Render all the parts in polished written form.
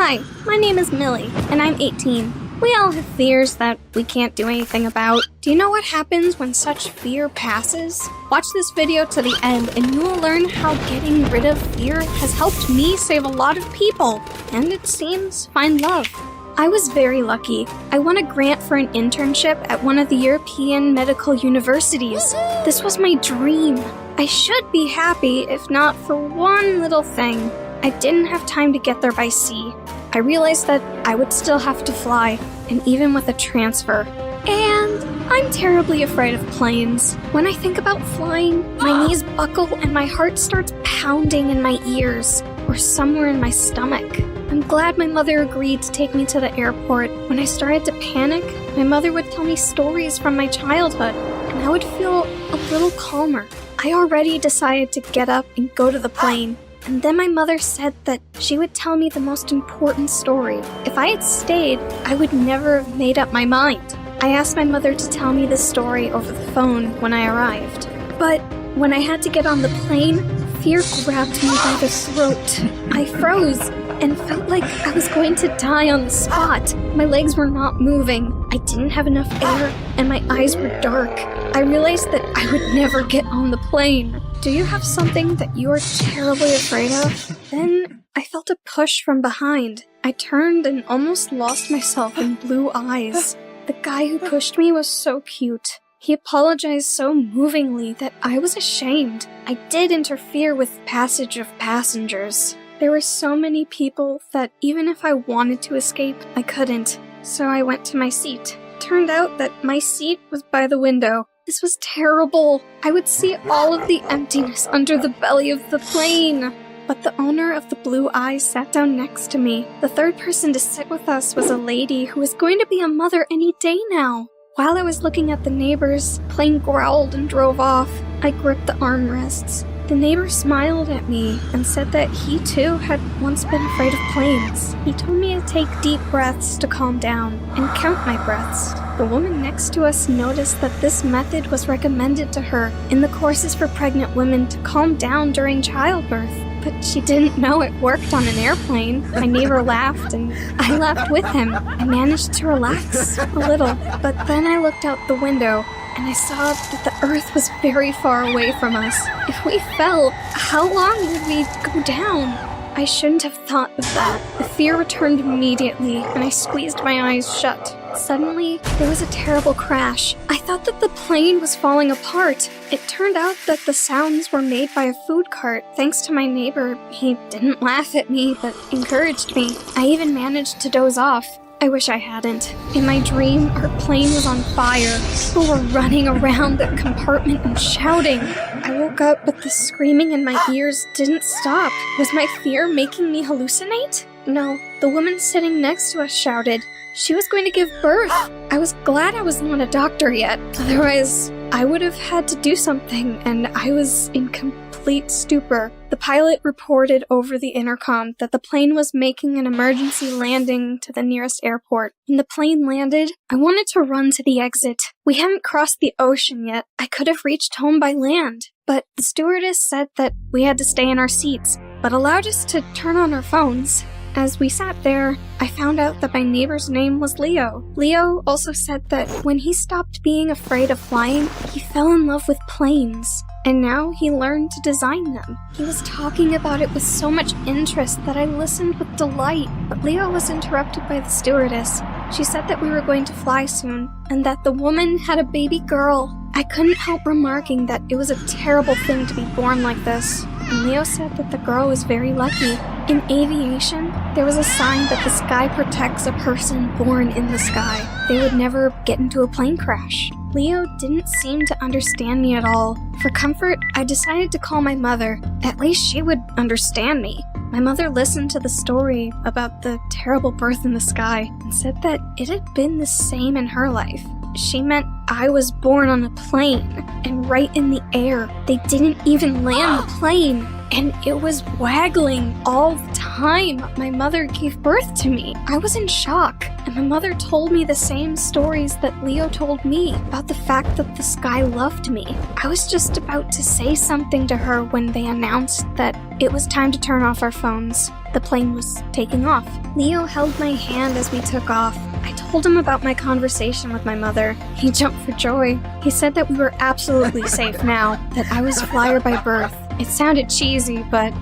Hi, my name is Millie, and I'm 18. We all have fears that we can't do anything about. Do you know what happens when such fear passes? Watch this video to the end and you will learn how getting rid of fear has helped me save a lot of people, and it seems find love. I was very lucky. I won a grant for an internship at one of the European medical universities. This was my dream. I should be happy if not for one little thing. I didn't have time to get there by sea. I realized that I would still have to fly, and even with a transfer. And I'm terribly afraid of planes. When I think about flying, my knees buckle and my heart starts pounding in my ears, or somewhere in my stomach. I'm glad my mother agreed to take me to the airport. When I started to panic, my mother would tell me stories from my childhood, and I would feel a little calmer. I already decided to get up and go to the plane. And then my mother said that she would tell me the most important story. If I had stayed, I would never have made up my mind. I asked my mother to tell me this story over the phone when I arrived. But when I had to get on the plane, fear grabbed me by the throat. I froze and felt like I was going to die on the spot. My legs were not moving. I didn't have enough air, and my eyes were dark. I realized that I would never get on the plane. Do you have something that you are terribly afraid of? Then I felt a push from behind. I turned and almost lost myself in blue eyes. The guy who pushed me was so cute. He apologized so movingly that I was ashamed. I did interfere with passage of passengers. There were so many people that even if I wanted to escape, I couldn't. So I went to my seat. Turned out that my seat was by the window. This was terrible. I would see all of the emptiness under the belly of the plane. But the owner of the blue eyes sat down next to me. The third person to sit with us was a lady who was going to be a mother any day now. While I was looking at the neighbors, the plane growled and drove off. I gripped the armrests. The neighbor smiled at me and said that he too had once been afraid of planes. He told me to take deep breaths to calm down and count my breaths. The woman next to us noticed that this method was recommended to her in the courses for pregnant women to calm down during childbirth. But she didn't know it worked on an airplane. My neighbor laughed and I laughed with him. I managed to relax a little, but then I looked out the window and I saw that the earth was very far away from us. If we fell, how long would we go down? I shouldn't have thought of that. The fear returned immediately, and I squeezed my eyes shut. Suddenly, there was a terrible crash. I thought that the plane was falling apart. It turned out that the sounds were made by a food cart. Thanks to my neighbor, he didn't laugh at me, but encouraged me. I even managed to doze off. I wish I hadn't. In my dream, our plane was on fire. People were running around the compartment and shouting. I woke up, but the screaming in my ears didn't stop. Was my fear making me hallucinate? No, the woman sitting next to us shouted. She was going to give birth. I was glad I was not a doctor yet. Otherwise, I would have had to do something, and I was in complete stupor. The pilot reported over the intercom that the plane was making an emergency landing to the nearest airport. When the plane landed, I wanted to run to the exit. We hadn't crossed the ocean yet. I could have reached home by land. But the stewardess said that we had to stay in our seats, but allowed us to turn on our phones. As we sat there, I found out that my neighbor's name was Leo. Leo also said that when he stopped being afraid of flying, he fell in love with planes. And now he learned to design them. He was talking about it with so much interest that I listened with delight. But Leo was interrupted by the stewardess. She said that we were going to fly soon, and that the woman had a baby girl. I couldn't help remarking that it was a terrible thing to be born like this. And Leo said that the girl was very lucky. In aviation, there was a sign that the sky protects a person born in the sky. They would never get into a plane crash. Leo didn't seem to understand me at all. For comfort, I decided to call my mother. At least she would understand me. My mother listened to the story about the terrible birth in the sky and said that it had been the same in her life. She meant I was born on a plane, and right in the air. They didn't even land the plane, and it was waggling all the time. time my mother gave birth to me. I was in shock, and my mother told me the same stories that Leo told me about the fact that the sky loved me. I was just about to say something to her when they announced that it was time to turn off our phones. The plane was taking off. Leo held my hand as we took off. I told him about my conversation with my mother. He jumped for joy. He said that we were absolutely safe now, that I was flyer by birth. It sounded cheesy, but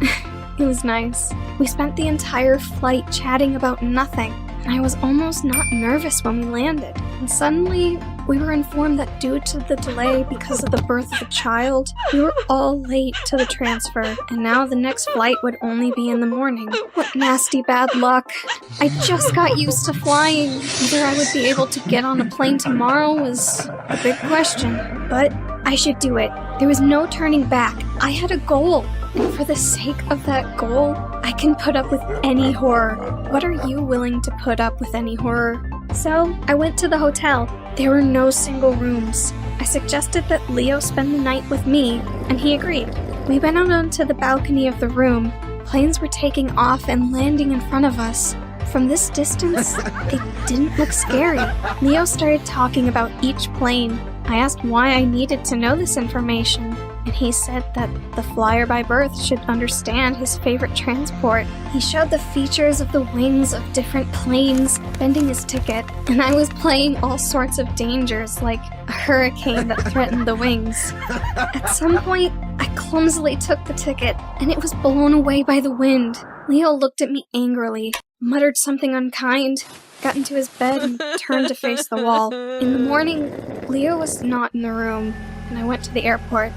it was nice. We spent the entire flight chatting about nothing, and I was almost not nervous when we landed. And suddenly, we were informed that due to the delay because of the birth of a child, we were all late to the transfer, and now the next flight would only be in the morning. What nasty bad luck. I just got used to flying. Whether I would be able to get on a plane tomorrow was a big question, but I should do it. There was no turning back. I had a goal. And for the sake of that goal, I can put up with any horror. What are you willing to put up with any horror? So, I went to the hotel. There were no single rooms. I suggested that Leo spend the night with me, and he agreed. We went out onto the balcony of the room. Planes were taking off and landing in front of us. From this distance, they didn't look scary. Leo started talking about each plane. I asked why I needed to know this information, and he said that the flyer by birth should understand his favorite transport. He showed the features of the wings of different planes, bending his ticket, and I was playing all sorts of dangers, like a hurricane that threatened the wings. At some point, I clumsily took the ticket, and it was blown away by the wind. Leo looked at me angrily, muttered something unkind, got into his bed, and turned to face the wall. In the morning, Leo was not in the room, and I went to the airport.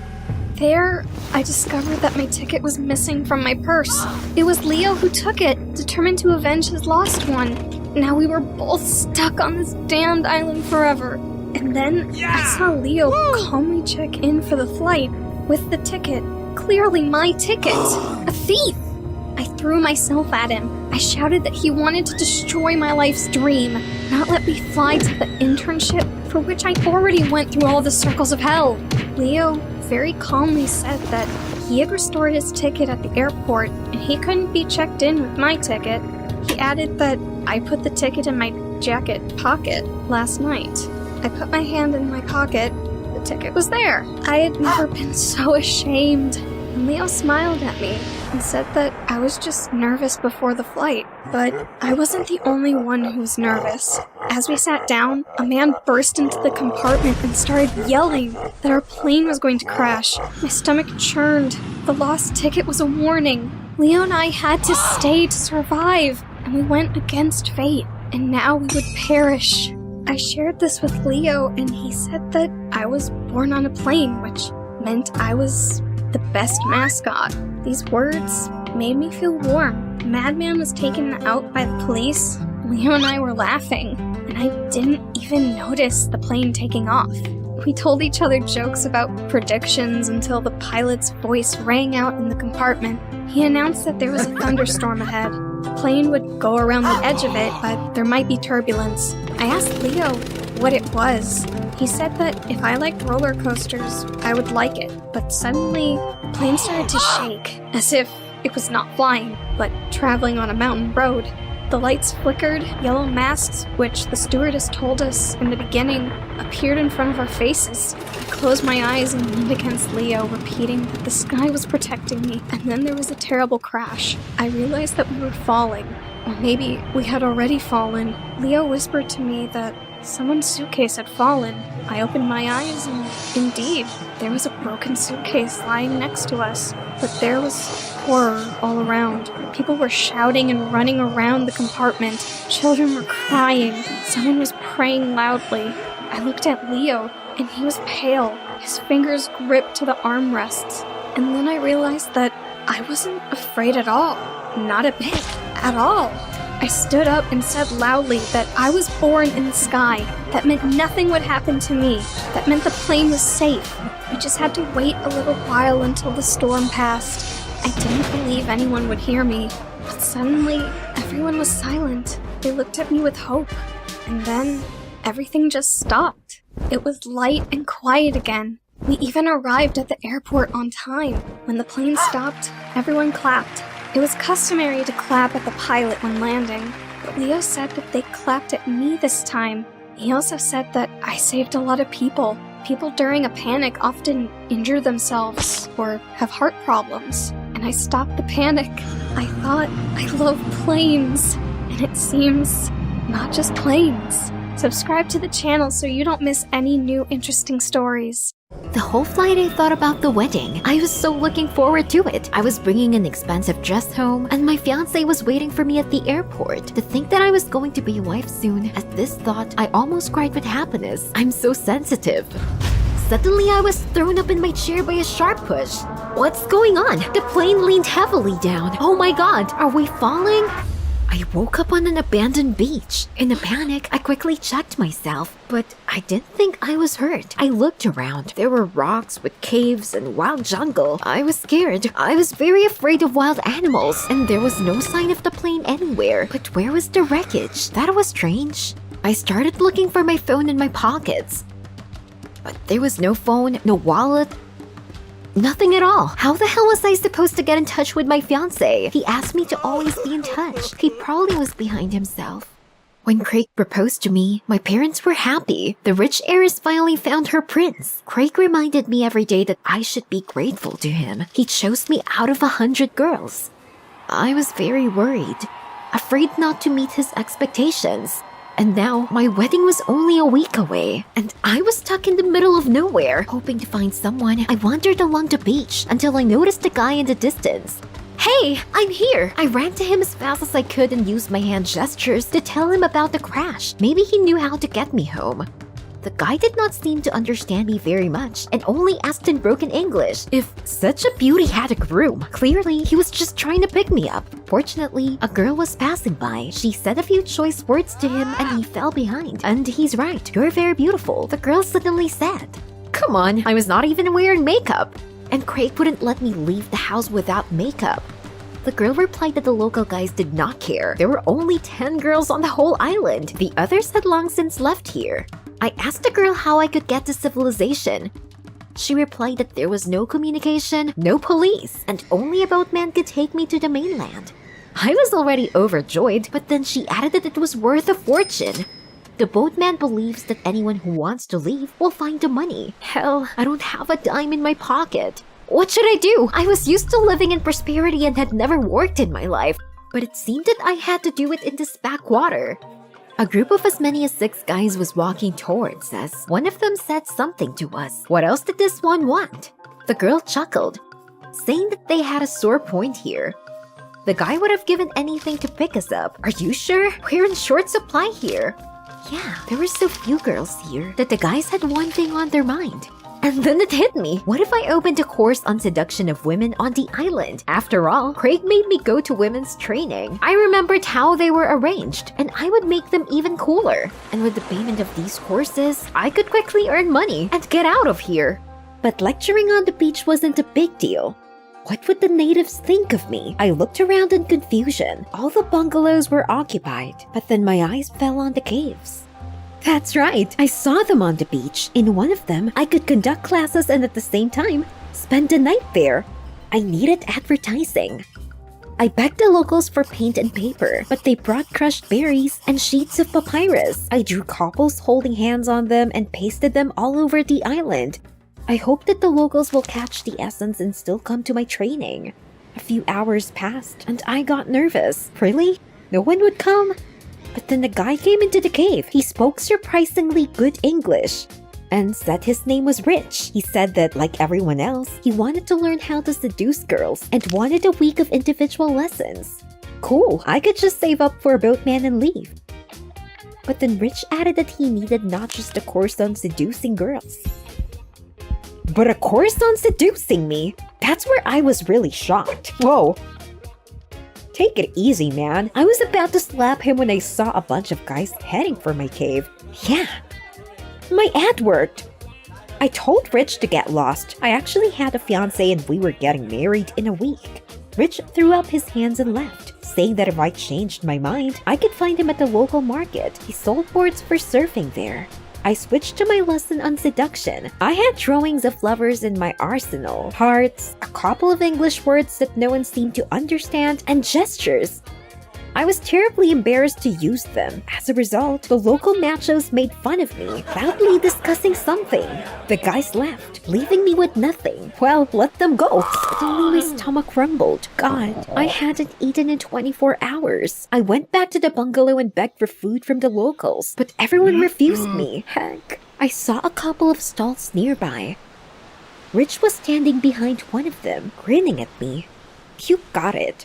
There, I discovered that my ticket was missing from my purse. It was Leo who took it, determined to avenge his lost one. Now we were both stuck on this damned island forever. And then I saw Leo calmly check in for the flight with the ticket. Clearly my ticket. A thief! I threw myself at him. I shouted that he wanted to destroy my life's dream, not let me fly to the internship for which I already went through all the circles of hell. Leo very calmly said that he had restored his ticket at the airport and he couldn't be checked in with my ticket. He added that I put the ticket in my jacket pocket last night. I put my hand in my pocket. The ticket was there. I had never been so ashamed. And Leo smiled at me and said that I was just nervous before the flight. But I wasn't the only one who was nervous. As we sat down, a man burst into the compartment and started yelling that our plane was going to crash. My stomach churned. The lost ticket was a warning. Leo and I had to stay to survive, and we went against fate, and now we would perish. I shared this with Leo, and he said that I was born on a plane, which meant I was the best mascot. These words made me feel warm. The madman was taken out by the police. Leo and I were laughing, and I didn't even notice the plane taking off. We told each other jokes about predictions until the pilot's voice rang out in the compartment. He announced that there was a thunderstorm ahead. The plane would go around the edge of it, but there might be turbulence. I asked Leo what it was. He said that if I liked roller coasters, I would like it. But suddenly, the plane started to shake, as if it was not flying, but traveling on a mountain road. The lights flickered, yellow masks, which the stewardess told us in the beginning, appeared in front of our faces. I closed my eyes and leaned against Leo, repeating that the sky was protecting me, and then there was a terrible crash. I realized that we were falling, or maybe we had already fallen. Leo whispered to me that someone's suitcase had fallen. I opened my eyes and, indeed, there was a broken suitcase lying next to us. But there was horror all around. People were shouting and running around the compartment. Children were crying. Someone was praying loudly. I looked at Leo, and he was pale. His fingers gripped to the armrests. And then I realized that I wasn't afraid at all. Not a bit. At all. I stood up and said loudly that I was born in the sky. That meant nothing would happen to me. That meant the plane was safe. We just had to wait a little while until the storm passed. I didn't believe anyone would hear me. But suddenly, everyone was silent. They looked at me with hope. And then, everything just stopped. It was light and quiet again. We even arrived at the airport on time. When the plane stopped, everyone clapped. It was customary to clap at the pilot when landing, but Leo said that they clapped at me this time. He also said that I saved a lot of people. People during a panic often injure themselves or have heart problems, and I stopped the panic. I thought I love planes, and it seems not just planes. Subscribe to the channel so you don't miss any new interesting stories. The whole flight I thought about the wedding. I was so looking forward to it. I was bringing an expensive dress home, and my fiancé was waiting for me at the airport. To think that I was going to be a wife soon, at this thought, I almost cried with happiness. I'm so sensitive. Suddenly, I was thrown up in my chair by a sharp push. What's going on? The plane leaned heavily down. Oh my god, are we falling? I woke up on an abandoned beach. In a panic, I quickly checked myself, but I didn't think I was hurt. I looked around. There were rocks with caves and wild jungle. I was scared. I was very afraid of wild animals, and there was no sign of the plane anywhere. But where was the wreckage? That was strange. I started looking for my phone in my pockets, but there was no phone, no wallet, nothing at all. How the hell was I supposed to get in touch with my fiancé? He asked me to always be in touch. He probably was behind himself. When Craig proposed to me, my parents were happy. The rich heiress finally found her prince. Craig reminded me every day that I should be grateful to him. He chose me out of 100 girls. I was very worried, afraid not to meet his expectations. And now, my wedding was only a week away, and I was stuck in the middle of nowhere. Hoping to find someone, I wandered along the beach until I noticed a guy in the distance. Hey, I'm here! I ran to him as fast as I could and used my hand gestures to tell him about the crash. Maybe he knew how to get me home. The guy did not seem to understand me very much and only asked in broken English if such a beauty had a groom. Clearly, he was just trying to pick me up. Fortunately, a girl was passing by. She said a few choice words to him and he fell behind. And he's right, you're very beautiful, the girl suddenly said. Come on, I was not even wearing makeup. And Craig wouldn't let me leave the house without makeup. The girl replied that the local guys did not care. There were only 10 girls on the whole island. The others had long since left here. I asked the girl how I could get to civilization. She replied that there was no communication, no police, and only a boatman could take me to the mainland. I was already overjoyed, but then she added that it was worth a fortune. The boatman believes that anyone who wants to leave will find the money. Hell, I don't have a dime in my pocket. What should I do? I was used to living in prosperity and had never worked in my life, but it seemed that I had to do it in this backwater. A group of as many as 6 guys was walking towards us. One of them said something to us. What else did this one want? The girl chuckled, saying that they had a sore point here. The guy would have given anything to pick us up. Are you sure? We're in short supply here. Yeah, there were so few girls here that the guys had one thing on their mind. And then it hit me. What if I opened a course on seduction of women on the island? After all, Craig made me go to women's training. I remembered how they were arranged, and I would make them even cooler. And with the payment of these courses, I could quickly earn money and get out of here. But lecturing on the beach wasn't a big deal. What would the natives think of me? I looked around in confusion. All the bungalows were occupied, but then my eyes fell on the caves. That's right, I saw them on the beach. In one of them, I could conduct classes and at the same time, spend the night there. I needed advertising. I begged the locals for paint and paper, but they brought crushed berries and sheets of papyrus. I drew couples holding hands on them and pasted them all over the island. I hope that the locals will catch the essence and still come to my training. A few hours passed, and I got nervous. Really? No one would come? But then the guy came into the cave. He spoke surprisingly good English and said his name was Rich. He said that, like everyone else, he wanted to learn how to seduce girls and wanted a week of individual lessons. Cool, I could just save up for a boatman and leave. But then Rich added that he needed not just a course on seducing girls, but a course on seducing me. That's where I was really shocked. Whoa. Take it easy, man. I was about to slap him when I saw a bunch of guys heading for my cave. Yeah, my ad worked. I told Rich to get lost. I actually had a fiancé and we were getting married in a week. Rich threw up his hands and left, saying that if I changed my mind, I could find him at the local market. He sold boards for surfing there. I switched to my lesson on seduction. I had drawings of lovers in my arsenal, hearts, a couple of English words that no one seemed to understand, and gestures. I was terribly embarrassed to use them. As a result, the local machos made fun of me, loudly discussing something. The guys left, leaving me with nothing. Well, let them go. Suddenly my stomach rumbled. God, I hadn't eaten in 24 hours. I went back to the bungalow and begged for food from the locals, but everyone refused me. Heck, I saw a couple of stalls nearby. Rich was standing behind one of them, grinning at me. You got it.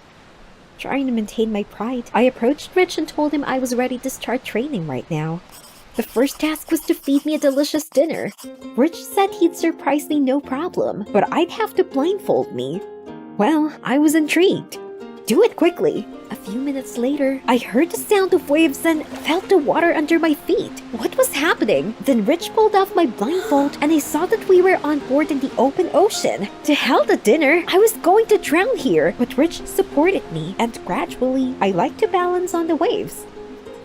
Trying to maintain my pride, I approached Rich and told him I was ready to start training right now. The first task was to feed me a delicious dinner. Rich said he'd surprise me no problem, but I'd have to blindfold me. Well, I was intrigued. Do it quickly. A few minutes later, I heard the sound of waves and felt the water under my feet. What was happening? Then Rich pulled off my blindfold and I saw that we were on board in the open ocean. To hell the dinner! I was going to drown here, but Rich supported me and gradually, I liked to balance on the waves.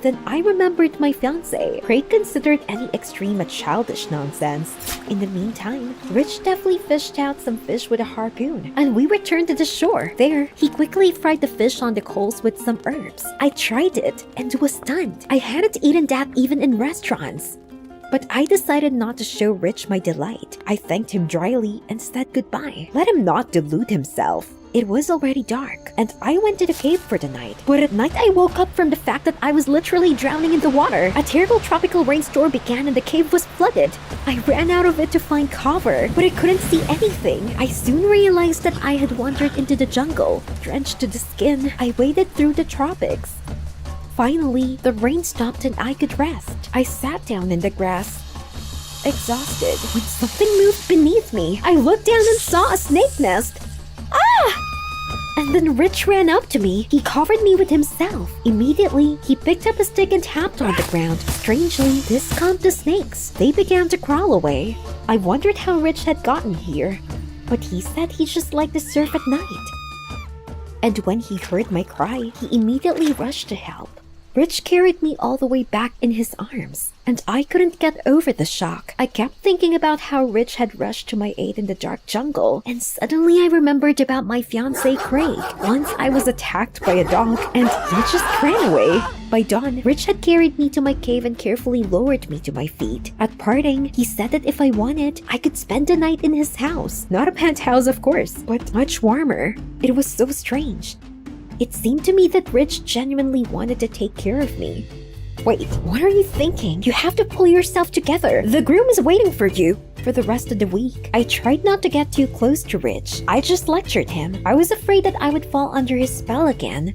Then I remembered my fiancé. Craig considered any extreme a childish nonsense. In the meantime, Rich deftly fished out some fish with a harpoon, and we returned to the shore. There, he quickly fried the fish on the coals with some herbs. I tried it and was stunned. I hadn't eaten that even in restaurants. But I decided not to show Rich my delight. I thanked him dryly and said goodbye. Let him not delude himself. It was already dark, and I went to the cave for the night. But at night, I woke up from the fact that I was literally drowning in the water. A terrible tropical rainstorm began and the cave was flooded. I ran out of it to find cover, but I couldn't see anything. I soon realized that I had wandered into the jungle. Drenched to the skin, I waded through the tropics. Finally, the rain stopped and I could rest. I sat down in the grass, exhausted, when something moved beneath me. I looked down and saw a snake nest. Ah! And then Rich ran up to me. He covered me with himself. Immediately, he picked up a stick and tapped on the ground. Strangely, this calmed the snakes. They began to crawl away. I wondered how Rich had gotten here, but he said he just liked to surf at night. And when he heard my cry, he immediately rushed to help. Rich carried me all the way back in his arms, and I couldn't get over the shock. I kept thinking about how Rich had rushed to my aid in the dark jungle, and suddenly I remembered about my fiancé Craig. Once I was attacked by a dog, and he just ran away. By dawn, Rich had carried me to my cave and carefully lowered me to my feet. At parting, he said that if I wanted, I could spend the night in his house. Not a penthouse, of course, but much warmer. It was so strange. It seemed to me that Rich genuinely wanted to take care of me. Wait, what are you thinking? You have to pull yourself together. The groom is waiting for you. For the rest of the week, I tried not to get too close to Rich. I just lectured him. I was afraid that I would fall under his spell again.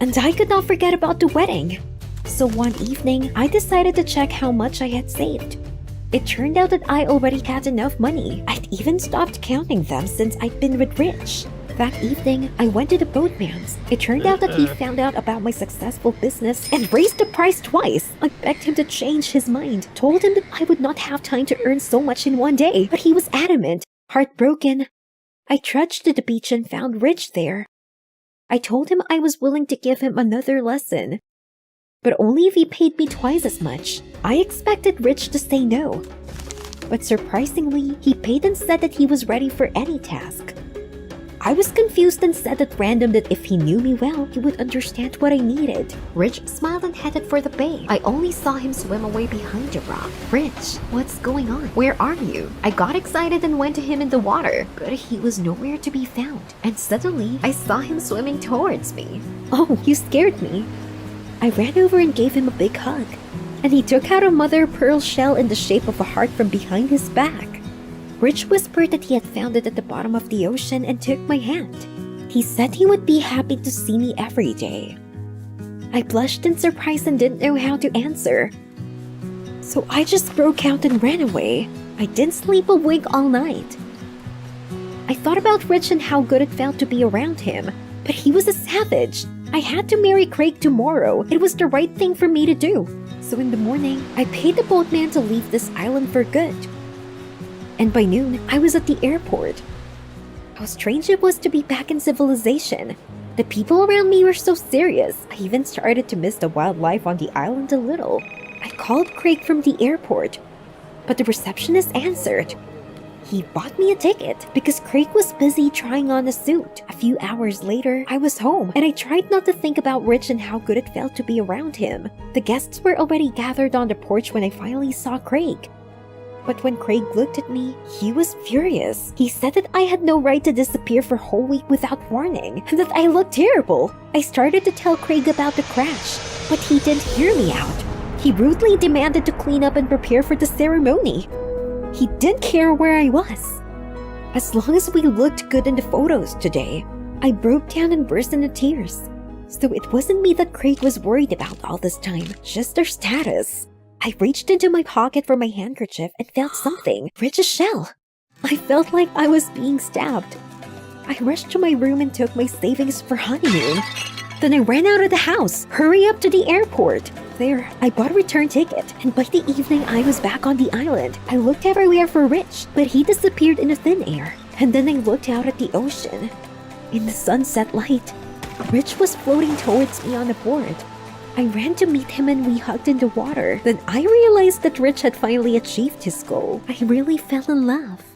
And I could not forget about the wedding. So one evening, I decided to check how much I had saved. It turned out that I already had enough money. I'd even stopped counting them since I'd been with Rich. That evening, I went to the boatman's. It turned out that he found out about my successful business and raised the price twice. I begged him to change his mind, told him that I would not have time to earn so much in one day, but he was adamant. Heartbroken, I trudged to the beach and found Rich there. I told him I was willing to give him another lesson, but only if he paid me twice as much. I expected Rich to say no, but surprisingly, he paid and said that he was ready for any task. I was confused and said at random that if he knew me well, he would understand what I needed. Rich smiled and headed for the bay. I only saw him swim away behind a rock. Rich, what's going on? Where are you? I got excited and went to him in the water, but he was nowhere to be found. And suddenly, I saw him swimming towards me. Oh, you scared me. I ran over and gave him a big hug, and he took out a mother of pearl shell in the shape of a heart from behind his back. Rich whispered that he had found it at the bottom of the ocean and took my hand. He said he would be happy to see me every day. I blushed in surprise and didn't know how to answer. So I just broke out and ran away. I didn't sleep a wink all night. I thought about Rich and how good it felt to be around him, but he was a savage. I had to marry Craig tomorrow. It was the right thing for me to do. So in the morning, I paid the boatman to leave this island for good. And by noon, I was at the airport. How strange it was to be back in civilization. The people around me were so serious. I even started to miss the wildlife on the island a little. I called Craig from the airport, but the receptionist answered. He bought me a ticket because Craig was busy trying on a suit. A few hours later, I was home and I tried not to think about Rich and how good it felt to be around him. The guests were already gathered on the porch when I finally saw Craig. But when Craig looked at me, he was furious. He said that I had no right to disappear for a whole week without warning, and that I looked terrible. I started to tell Craig about the crash, but he didn't hear me out. He rudely demanded to clean up and prepare for the ceremony. He didn't care where I was. As long as we looked good in the photos today, I broke down and burst into tears. So it wasn't me that Craig was worried about all this time, just their status. I reached into my pocket for my handkerchief and felt something. Rich's shell. I felt like I was being stabbed. I rushed to my room and took my savings for honeymoon. Then I ran out of the house, hurry up to the airport. There, I bought a return ticket, and by the evening I was back on the island. I looked everywhere for Rich, but he disappeared in the thin air. And then I looked out at the ocean. In the sunset light, Rich was floating towards me on a board. I ran to meet him and we hugged in the water. Then I realized that Rich had finally achieved his goal. I really fell in love.